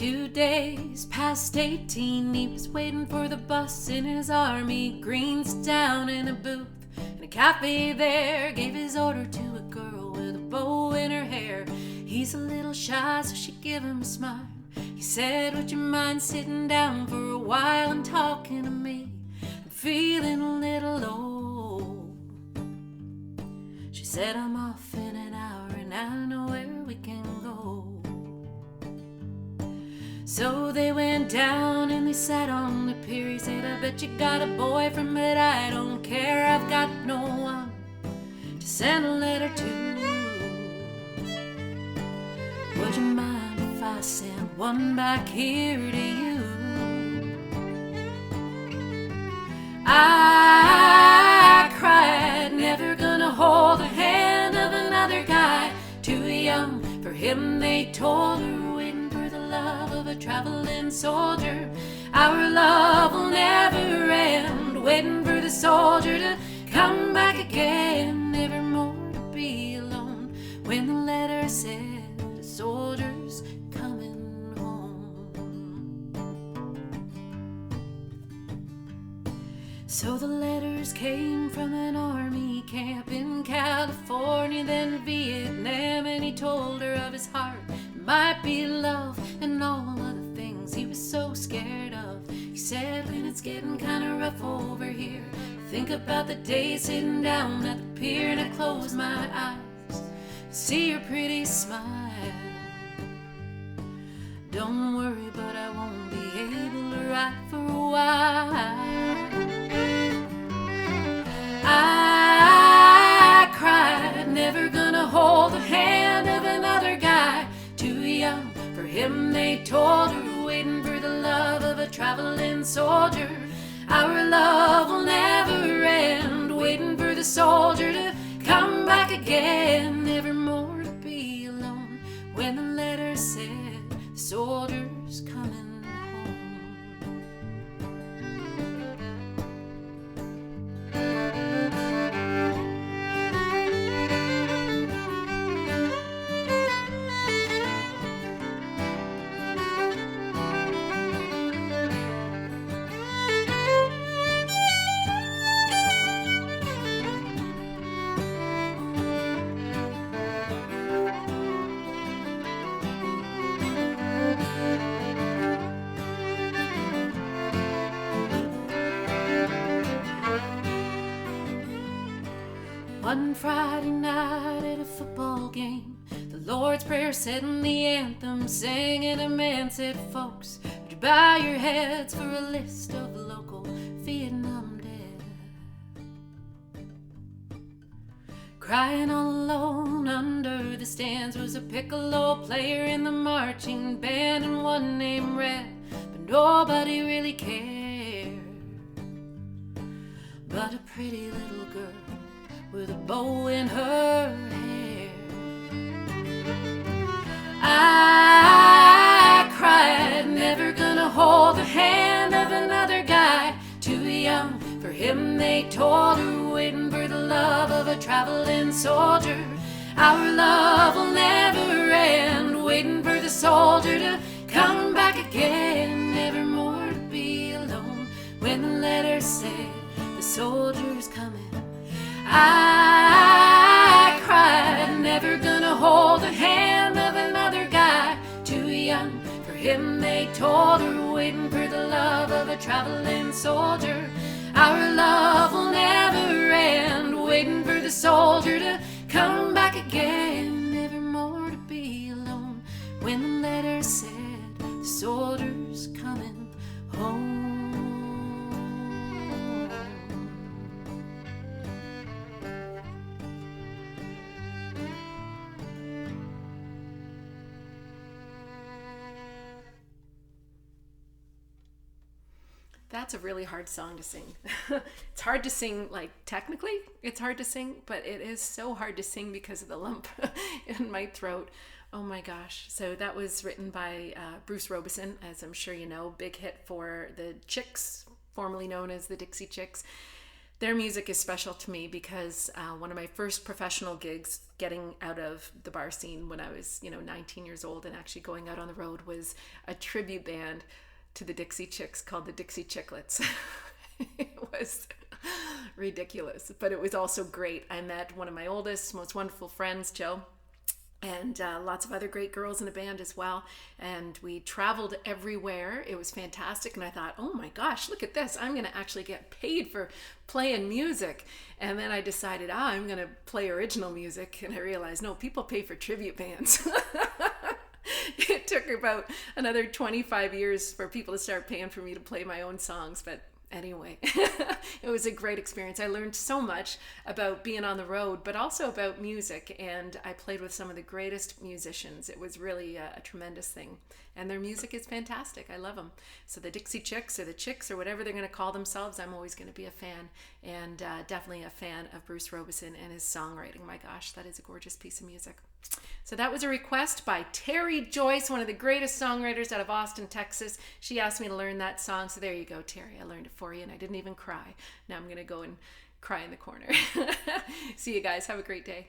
2 days past 18, he was waiting for the bus in his army greens down in a booth in a cafe there. Gave his order to a girl with a bow in her hair. He's a little shy, so she gave him a smile. He said, would you mind sitting down for a while and talking to me? I'm feeling a little low. She said, I'm off in an hour and I know where we can go. So they went down and they sat on the pier. He said, I bet you got a boyfriend, but I don't care. I've got no one to send a letter to. Would you mind if I sent one back here to you? I cried, never gonna hold the hand of another guy. Too young for him, they told her, waiting for the love of a traveling soldier. Our love will never end, waiting for the soldier to come back again. Never more to be alone. When the letter said the soldier's coming home. So the letters came from an army camp in California, then Vietnam, and he told her of his heart. It might be love and all other things he was so scared of. He said, when it's getting kind of rough over here, think about the day sitting down at the pier, and I close my eyes, see your pretty smile. Don't worry, but I won't be able to write for a while. I cried, never gonna hold the hand of another guy. Too young for him, they told her, waiting for the love of a traveling soldier. Our love will never end, waiting for the soldier to come back again. Never more to be alone. When the letter said the soldier's coming home. One Friday night at a football game, the Lord's Prayer said and the anthem sang, and a man said, folks, would you bow your heads for a list of local Vietnam dead? Crying all alone under the stands was a piccolo player in the marching band, and one named Red, but nobody really cared. But a pretty little girl with a bow in her hair. I cried, never gonna hold the hand of another guy. Too young for him, they told her, waiting for the love of a traveling soldier. Our love will never end, waiting for the soldier to come back again. Never more to be alone. When the letter said the soldier's coming, I cried, never gonna hold the hand of another guy. Too young for him, they told her, waiting for the love of a traveling soldier. Our love will never end, waiting for the soldier to come back again. Never more to be alone. When the letter said the soldier's coming home. That's a really hard song to sing. It's hard to sing, like, technically, it's hard to sing, but it is so hard to sing because of the lump in my throat. Oh my gosh. So that was written by Bruce Robison, as I'm sure you know, big hit for the Chicks, formerly known as the Dixie Chicks. Their music is special to me because one of my first professional gigs getting out of the bar scene when I was, 19 years old and actually going out on the road was a tribute band to the Dixie Chicks called the Dixie Chicklets. It was ridiculous, but it was also great. I met one of my oldest, most wonderful friends, Joe, and lots of other great girls in the band as well. And we traveled everywhere. It was fantastic. And I thought, oh my gosh, look at this. I'm going to actually get paid for playing music. And then I decided, I'm going to play original music. And I realized, no, people pay for tribute bands. It took about another 25 years for people to start paying for me to play my own songs. But anyway, it was a great experience. I learned so much about being on the road, but also about music. And I played with some of the greatest musicians. It was really a tremendous thing. And their music is fantastic. I love them. So the Dixie Chicks or the Chicks or whatever they're going to call themselves, I'm always going to be a fan. And definitely a fan of Bruce Robison and his songwriting. My gosh, that is a gorgeous piece of music. So that was a request by Teri Joyce, one of the greatest songwriters out of Austin, Texas. She asked me to learn that song. So there you go, Teri. I learned it for you and I didn't even cry. Now I'm going to go and cry in the corner. See you guys. Have a great day.